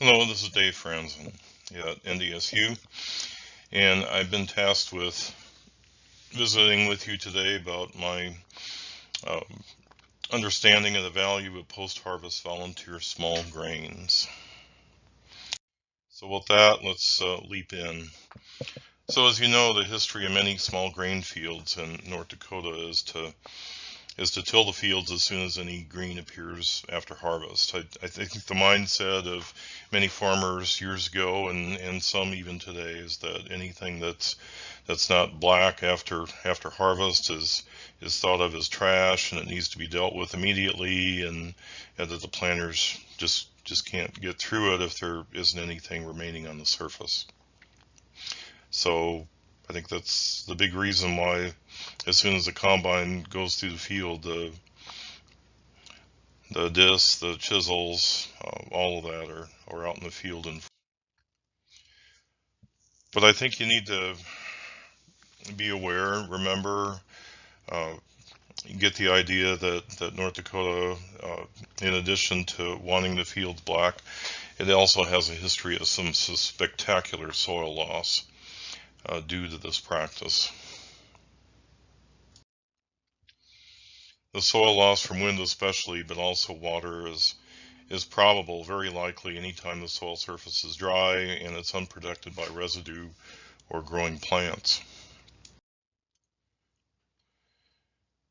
Hello, this is Dave Franzen at NDSU, and I've been tasked with visiting with you today about my uh, understanding of the value of post-harvest volunteer small grains. So with that, let's leap in. So as you know, the history of many small grain fields in North Dakota is to till the fields as soon as any green appears after harvest. I think the mindset of many farmers years ago and some even today is that anything that's not black after harvest is thought of as trash and it needs to be dealt with immediately, and that the planters just can't get through it if there isn't anything remaining on the surface. So I think that's the big reason why as soon as the combine goes through the field, the discs, the chisels, all of that are out in the field. But I think you need to be aware, remember, uh, get the idea that North Dakota, in addition to wanting the fields black, it also has a history of some spectacular soil loss due to this practice. The soil loss from wind especially, but also water is probable, very likely, anytime the soil surface is dry and it's unprotected by residue or growing plants.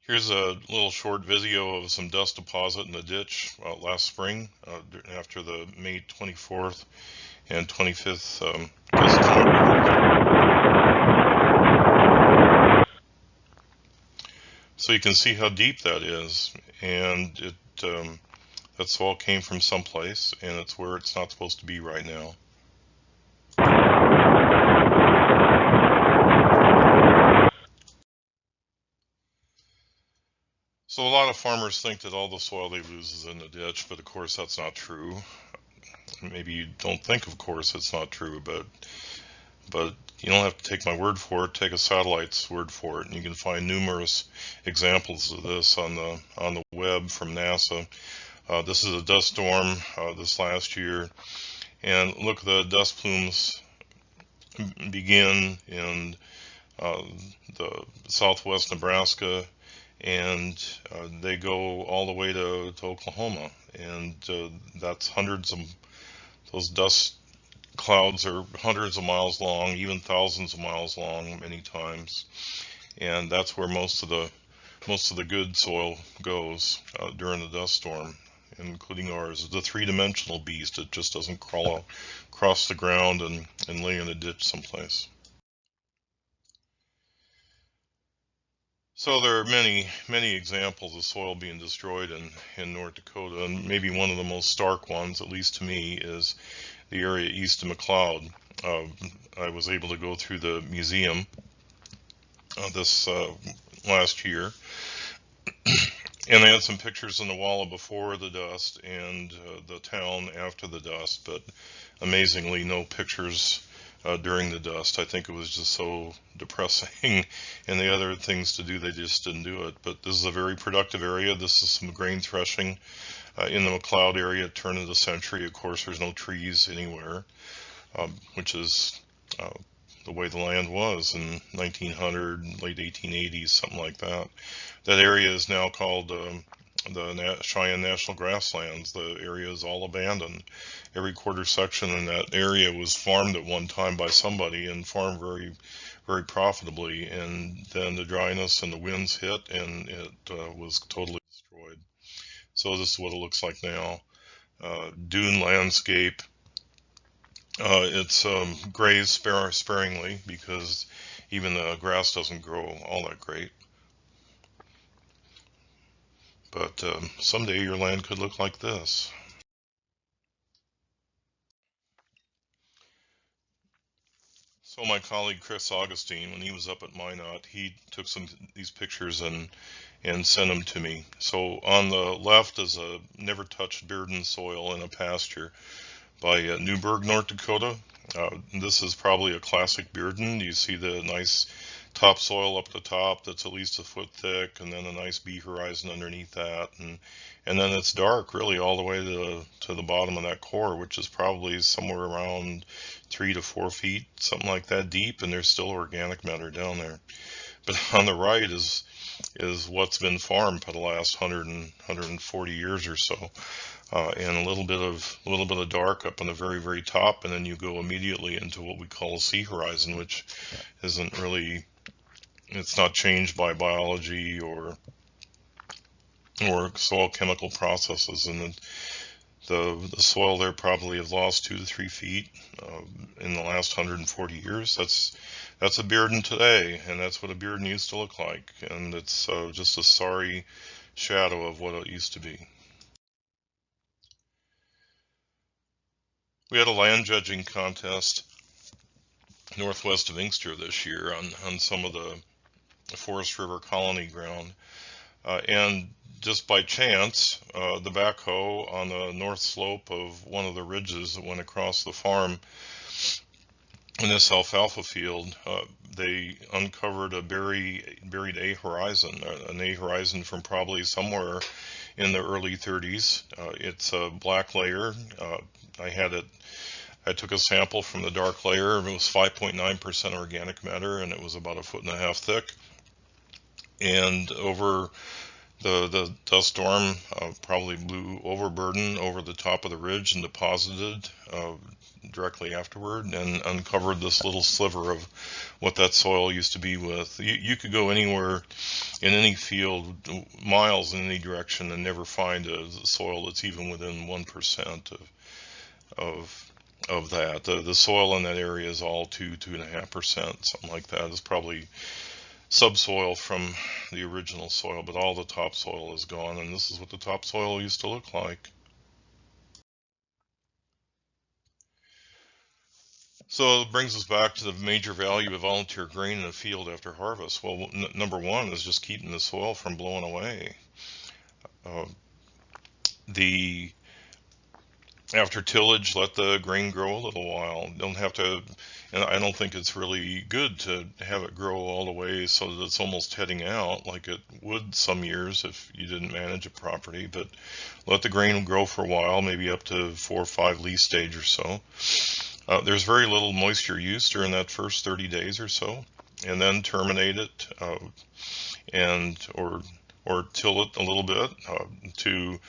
Here's a little short video of some dust deposit in the ditch last spring after the May 24th and 25th So you can see how deep that is, and that soil came from someplace, and it's where it's not supposed to be right now. So a lot of farmers think that all the soil they lose is in the ditch, but of course that's not true. Maybe you don't think, of course, it's not true, but you don't have to take my word for it. Take a satellite's word for it, and you can find numerous examples of this on the web from NASA. This is a dust storm this last year, and look, the dust plumes begin in uh, the southwest Nebraska, and they go all the way to Oklahoma, and that's hundreds of those dust clouds are hundreds of miles long, even thousands of miles long many times, and that's where most of the good soil goes during the dust storm, including ours. It's a three-dimensional beast. It just doesn't crawl out, across the ground and lay in a ditch someplace. So there are many examples of soil being destroyed in North Dakota, and maybe one of the most stark ones, at least to me, is the area east of McLeod. Uh, I was able to go through the museum this last year, and they had some pictures on the wall of before the dust and the town after the dust, but amazingly no pictures during the dust. I think it was just so depressing and the other things to do, they just didn't do it. But this is a very productive area. This is some grain threshing in the McLeod area at turn of the century. Of course, there's no trees anywhere, which is the way the land was in 1900, late 1880s, something like that. That area is now called the Cheyenne National Grasslands. The area is all abandoned. Every quarter section in that area was farmed at one time by somebody and farmed very profitably. And then the dryness and the winds hit, and it was totally destroyed. So this is what it looks like now. Dune landscape. It's grazed sparingly because even the grass doesn't grow all that great. But someday your land could look like this. So my colleague Chris Augustine, when he was up at Minot, he took some these pictures and sent them to me. So on the left is a never touched Bearden soil in a pasture by Newburgh, North Dakota. This is probably a classic Bearden. You see the nice topsoil up the top that's at least a foot thick, and then a nice B horizon underneath that, and then it's dark really all the way to the bottom of that core, which is probably somewhere around 3 to 4 feet, something like that deep, and there's still organic matter down there. But on the right is what's been farmed for the last 140 years or so, and a little bit of dark up on the very top, and then you go immediately into what we call a C horizon, which isn't really, it's not changed by biology or soil chemical processes, and the soil there probably has lost 2 to 3 feet in the last 140 years. That's a bearden today, and that's what a bearden used to look like, and it's just a sorry shadow of what it used to be. We had a land judging contest northwest of Inkster this year on some of the Forest River colony ground, and just by chance, the backhoe on the north slope of one of the ridges that went across the farm in this alfalfa field, they uncovered a buried A horizon, an A horizon from probably somewhere in the early 30s. It's a black layer. I took a sample from the dark layer. It was 5.9% organic matter, and it was about 1.5 feet thick. And over the dust storm probably blew overburden over the top of the ridge and deposited directly afterward, and uncovered this little sliver of what that soil used to be with. You could go anywhere in any field, miles in any direction, and never find a soil that's even within 1% of that. The soil in that area is all 2.5%, something like that. It's probably subsoil from the original soil, but all the topsoil is gone, and this is what the topsoil used to look like. So it brings us back to the major value of volunteer grain in a field after harvest. Well, number one is just keeping the soil from blowing away. After tillage, let the grain grow a little while. Don't have to, and I don't think it's really good to have it grow all the way so that it's almost heading out like it would some years if you didn't manage it properly. But let the grain grow for a while, maybe up to 4 or 5 leaf stage or so. There's very little moisture use during that first 30 days or so, and then terminate it or till it a little bit to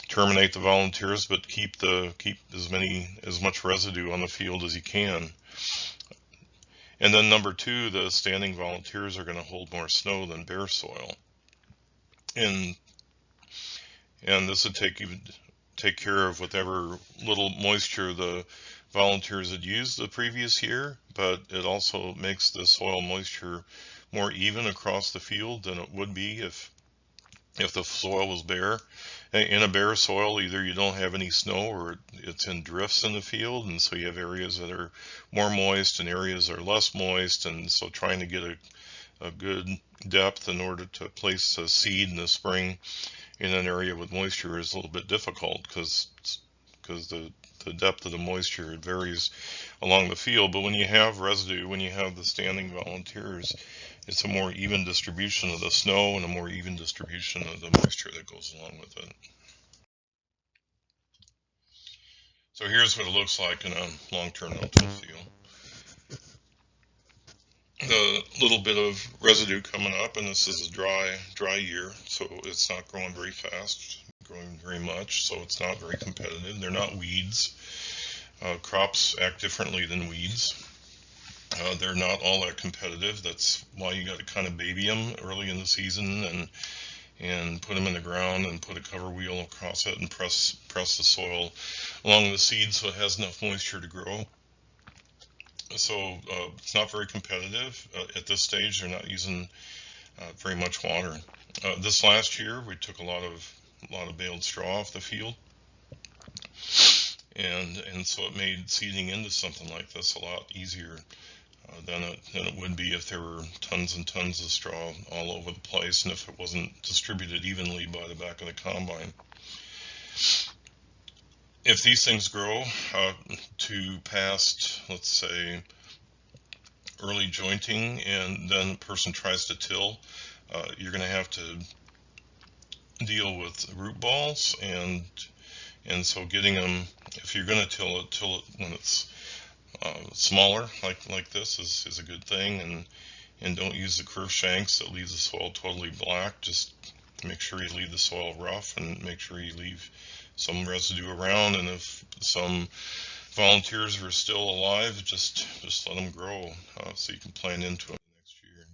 terminate the volunteers, but keep as much residue on the field as you can. And then number two, the standing volunteers are going to hold more snow than bare soil, and this would take care of whatever little moisture the volunteers had used the previous year, but it also makes the soil moisture more even across the field than it would be if the soil was bare. In a bare soil, either you don't have any snow or it's in drifts in the field, and so you have areas that are more moist and areas that are less moist, and so trying to get a good depth in order to place a seed in the spring in an area with moisture is a little bit difficult because the depth of the moisture, it varies along the field. But when you have residue, when you have the standing volunteers, it's a more even distribution of the snow and a more even distribution of the moisture that goes along with it. So here's what it looks like in a long-term no-till field. The little bit of residue coming up, and this is a dry year, so it's not growing very fast, growing very much, so it's not very competitive. They're not weeds. Crops act differently than weeds. They're not all that competitive. That's why you got to kind of baby them early in the season and put them in the ground and put a cover wheel across it and press the soil along the seed so it has enough moisture to grow. So it's not very competitive. At this stage, they're not using very much water. This last year, we took a lot of baled straw off the field, and so it made seeding into something like this a lot easier than it would be if there were tons and tons of straw all over the place, and if it wasn't distributed evenly by the back of the combine. If these things grow to past, let's say, early jointing and then the person tries to till, you're going to have to deal with root balls, and so getting them, if you're going to till it when it's smaller, like this is a good thing, and don't use the curved shanks that leave the soil totally black. Just make sure you leave the soil rough and make sure you leave some residue around, and if some volunteers are still alive, just let them grow, so you can plant into them next year.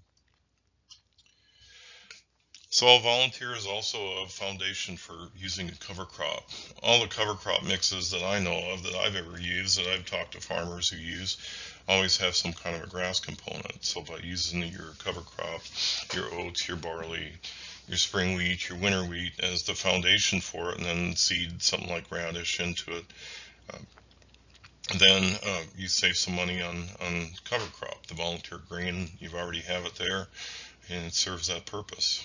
Soil volunteer is also a foundation for using a cover crop. All the cover crop mixes that I know of that I've ever used, that I've talked to farmers who use, always have some kind of a grass component. So by using your cover crop, your oats, your barley, your spring wheat, your winter wheat as the foundation for it, and then seed something like radish into it, then you save some money on cover crop. The volunteer grain, you've already have it there, and it serves that purpose.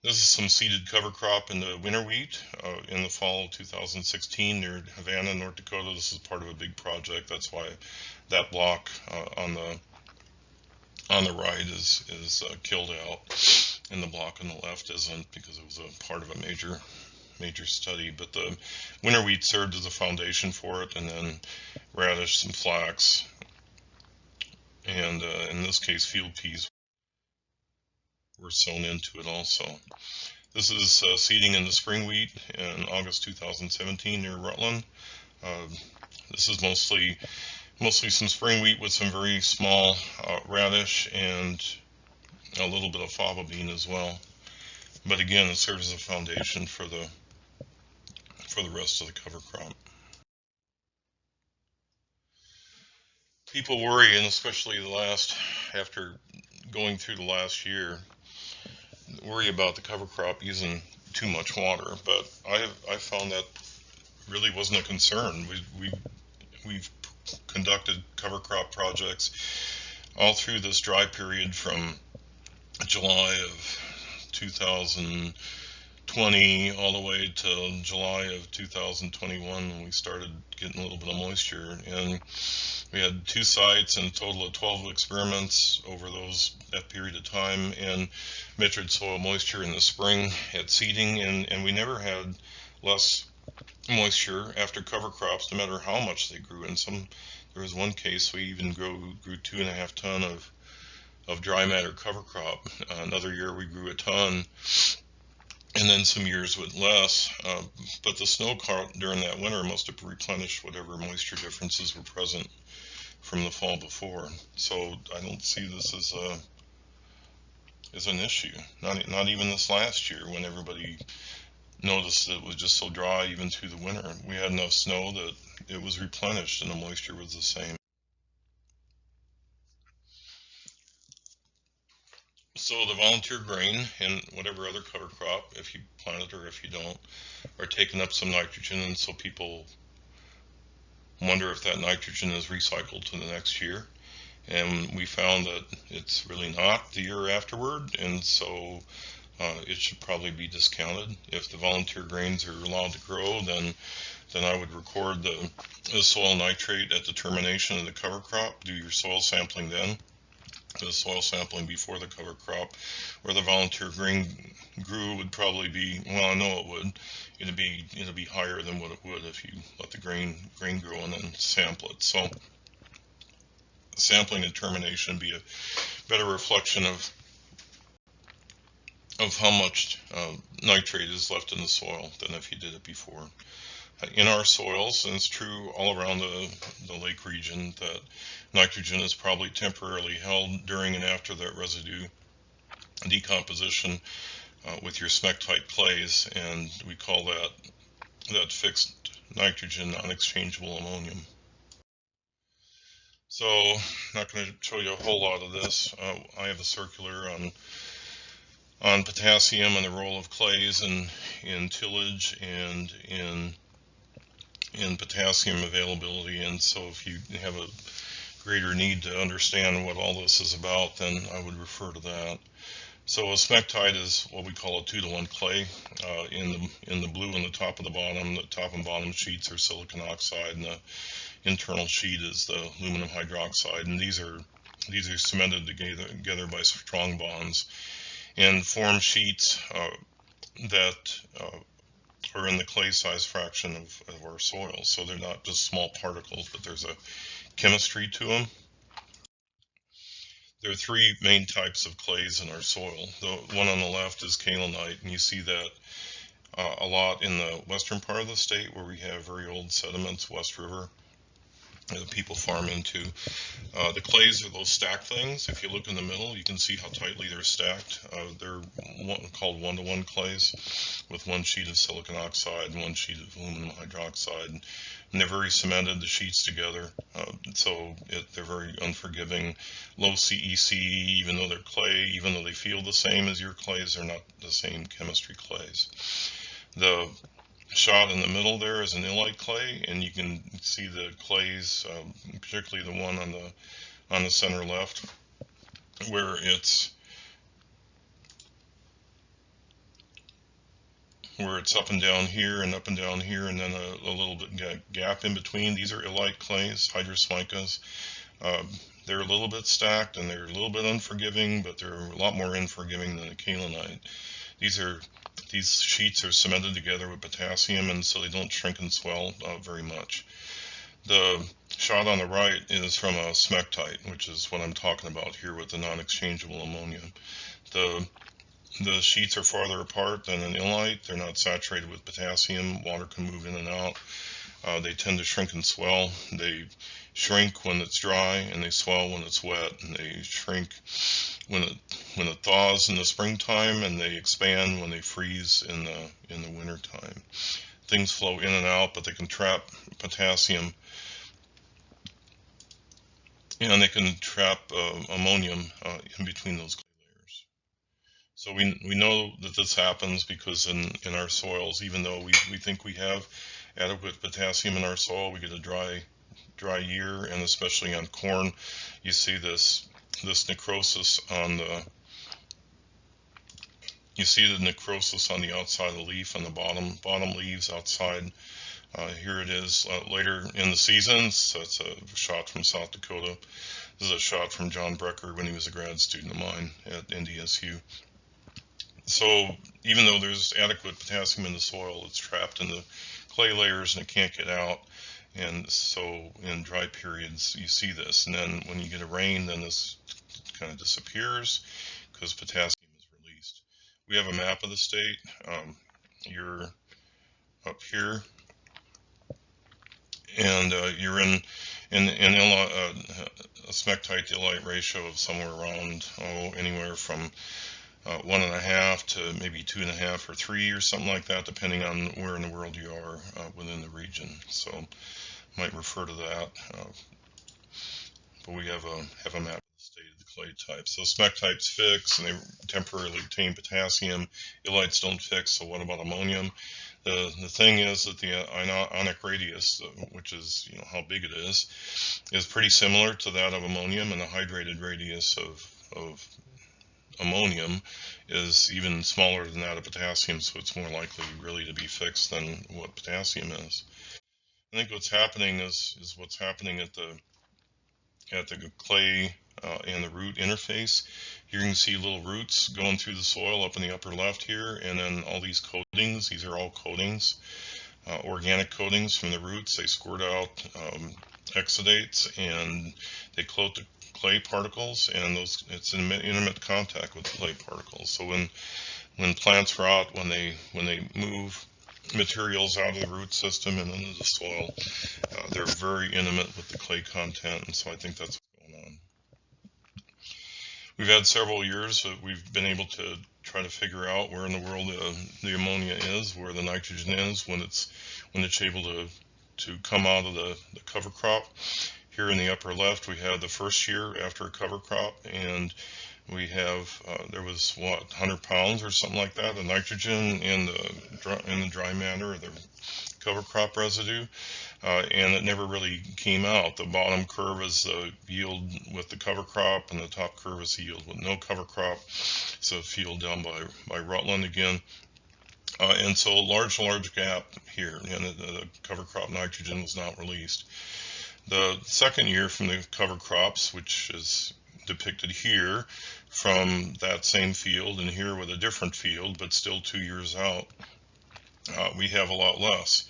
This is some seeded cover crop in the winter wheat in the fall of 2016 near Havana, North Dakota. This is part of a big project. That's why that block on the right is killed out, and the block on the left isn't, because it was a part of a major study. But the winter wheat served as a foundation for it, and then radish, some flax, and in this case field peas were sown into it also. This is seeding in the spring wheat in August 2017 near Rutland. This is mostly some spring wheat with some very small radish and a little bit of fava bean as well. But again, it serves as a foundation for the rest of the cover crop. People worry, and especially after going through the last year, worry about the cover crop using too much water, but I found that really wasn't a concern. We've conducted cover crop projects all through this dry period from July of 2020 all the way to July of 2021 when we started getting a little bit of moisture, and we had 2 sites and a total of 12 experiments over that period of time, and measured soil moisture in the spring at seeding, and we never had less moisture after cover crops, no matter how much they grew. And there was one case we even grew 2.5 ton of dry matter cover crop. Another year we grew a ton, and then some years with less. But the snow during that winter must have replenished whatever moisture differences were present from the fall before. So I don't see this as an issue. Not even this last year, when everybody noticed that it was just so dry even through the winter. We had enough snow that it was replenished and the moisture was the same. So the volunteer grain and whatever other cover crop, if you plant it or if you don't, are taking up some nitrogen, and so people wonder if that nitrogen is recycled to the next year. And we found that it's really not the year afterward, and so it should probably be discounted. If the volunteer grains are allowed to grow, then I would record the soil nitrate at the termination of the cover crop. Do your soil sampling then. The soil sampling before the cover crop, where the volunteer grain grew, would probably be, well, I know it would. It'll be higher than what it would if you let the grain grow and then sample it. So sampling and termination be a better reflection of how much nitrate is left in the soil than if you did it before. In our soils, and it's true all around the lake region, that nitrogen is probably temporarily held during and after that residue decomposition with your smectite clays, and we call that fixed nitrogen non-exchangeable ammonium. So I'm not going to show you a whole lot of this. I have a circular on potassium and the role of clays in tillage and in potassium availability, and so if you have a greater need to understand what all this is about, then I would refer to that. So a smectite is what we call a 2-to-1 clay. In the blue on the top of the bottom, the top and bottom sheets are silicon oxide, and internal sheet is the aluminum hydroxide, and these are cemented together by strong bonds and form sheets that are in the clay size fraction of our soil. So they're not just small particles, but there's a chemistry to them. There are three main types of clays in our soil. The one on the left is kaolinite, and you see that a lot in the western part of the state where we have very old sediments, West River, that people farm into. The clays are those stacked things. If you look in the middle, you can see how tightly they're stacked. They're called one-to-one clays, with one sheet of silicon oxide and one sheet of aluminum hydroxide. And they're very cemented, the sheets together, so they're very unforgiving. Low CEC, even though they're clay, even though they feel the same as your clays, they're not the same chemistry clays. The shot in the middle there is an illite clay, and you can see the clays, particularly the one on the center left, where it's up and down here and up and down here, and then a little bit gap in between. These are illite clays, hydrosmicas. They're a little bit stacked and they're a little bit unforgiving, but they're a lot more unforgiving than the kaolinite. These sheets are cemented together with potassium, and so they don't shrink and swell very much. The shot on the right is from a smectite, which is what I'm talking about here with the non-exchangeable ammonia. The sheets are farther apart than an illite. They're not saturated with potassium. Water can move in and out. They tend to shrink and swell. They shrink when it's dry, and they swell when it's wet, and they shrink when it thaws in the springtime, and they expand when they freeze in the wintertime. Things flow in and out, but they can trap potassium, and they can trap ammonium in between those clay layers. So we know that this happens because in our soils, even though we think we have adequate potassium in our soil, we get a dry year, and especially on corn, you see this necrosis on the necrosis on the outside of the leaf, on the bottom leaves outside. Here it is later in the season. So that's a shot from South Dakota. This is a shot from John Brecker when he was a grad student of mine at NDSU. So even though there's adequate potassium in the soil, it's trapped in the clay layers and it can't get out. And so in dry periods you see this, and then when you get a rain, then this kind of disappears because potassium is released. We have a map of the state. You're up here, and you're in a smectite to illite ratio of somewhere around anywhere from 1.5 to maybe 2.5 or 3 or something like that, depending on where in the world you are within the region. So might refer to that. But we have a map of the state of the clay types. So smectites fix and they temporarily retain potassium. Illites don't fix. So what about ammonium? The thing is that the ionic radius, which is how big it is pretty similar to that of ammonium, and the hydrated radius of ammonium is even smaller than that of potassium, so it's more likely really to be fixed than what potassium is. I think what's happening is what's happening at the clay and the root interface. Here you can see little roots going through the soil up in the upper left here, and then all these coatings. These are all coatings, organic coatings from the roots. They squirt out exudates, and they coat the clay particles, and it's in intimate contact with the clay particles. So when plants rot, when they move materials out of the root system and into the soil, they're very intimate with the clay content, and so I think that's what's going on. We've had several years that we've been able to try to figure out where in the world the ammonia is, where the nitrogen is, when it's able to come out of the cover crop. Here in the upper left, we have the first year after a cover crop, and we have there was 100 pounds or something like that of nitrogen in the dry matter, or the cover crop residue, and it never really came out. The bottom curve is the yield with the cover crop, and the top curve is the yield with no cover crop. So a field down by Rutland again. And so large gap here, and the cover crop nitrogen was not released. The second year from the cover crops, which is depicted here from that same field and here with a different field, but still 2 years out, we have a lot less.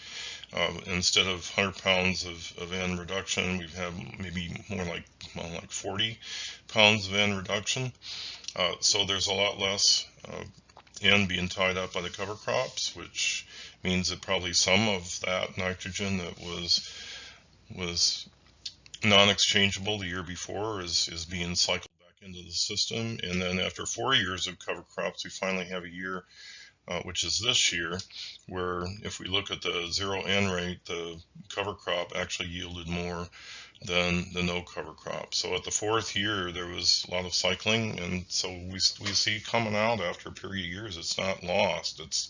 Instead of 100 pounds of N reduction, we have maybe more like 40 pounds of N reduction. So there's a lot less N being tied up by the cover crops, which means that probably some of that nitrogen that was non-exchangeable the year before is being cycled back into the system. And then after 4 years of cover crops, we finally have a year, which is this year, where if we look at the 0N rate, the cover crop actually yielded more than the no cover crop. So at the 4th year, there was a lot of cycling, and so we see coming out after a period of years, it's not lost, it's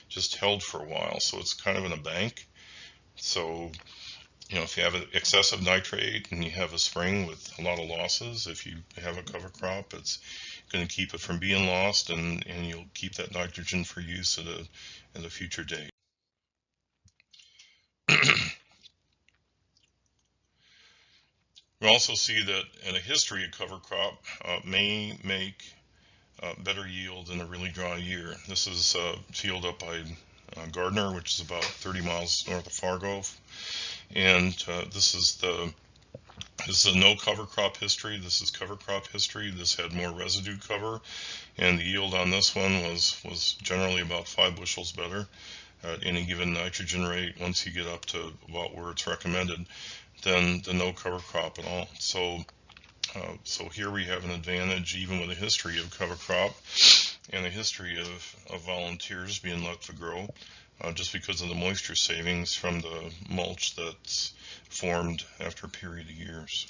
just held for a while. So it's kind of in a bank. So if you have an excessive nitrate and you have a spring with a lot of losses, if you have a cover crop, it's going to keep it from being lost, and you'll keep that nitrogen for use at a future date. We also see that in a history, a cover crop may make better yield in a really dry year. This is a field up by Gardner, which is about 30 miles north of Fargo, and this is a no cover crop history. This is cover crop history. This had more residue cover, and the yield on this one was generally about 5 bushels better at any given nitrogen rate once you get up to about where it's recommended than the no cover crop at all. So here we have an advantage even with a history of cover crop and a history of volunteers being let to grow, just because of the moisture savings from the mulch that's formed after a period of years.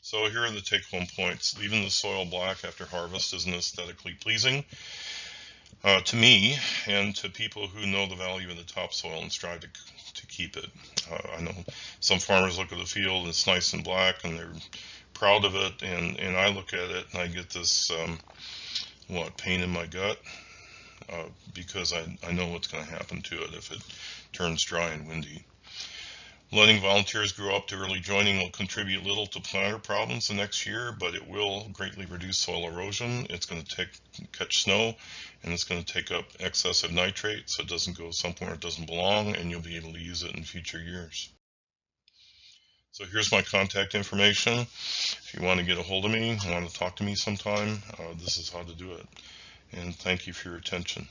So here are the take-home points. Leaving the soil black after harvest isn't aesthetically pleasing to me and to people who know the value of the topsoil and strive to keep it. I know some farmers look at the field and it's nice and black and they're proud of it, and I look at it and I get this pain in my gut because I know what's going to happen to it if it turns dry and windy. Letting volunteers grow up to early joining will contribute little to planter problems the next year, but it will greatly reduce soil erosion. It's going to catch snow, and it's going to take up excessive nitrate so it doesn't go somewhere it doesn't belong, and you'll be able to use it in future years. So here's my contact information. If you want to get a hold of me, want to talk to me sometime, this is how to do it. And thank you for your attention.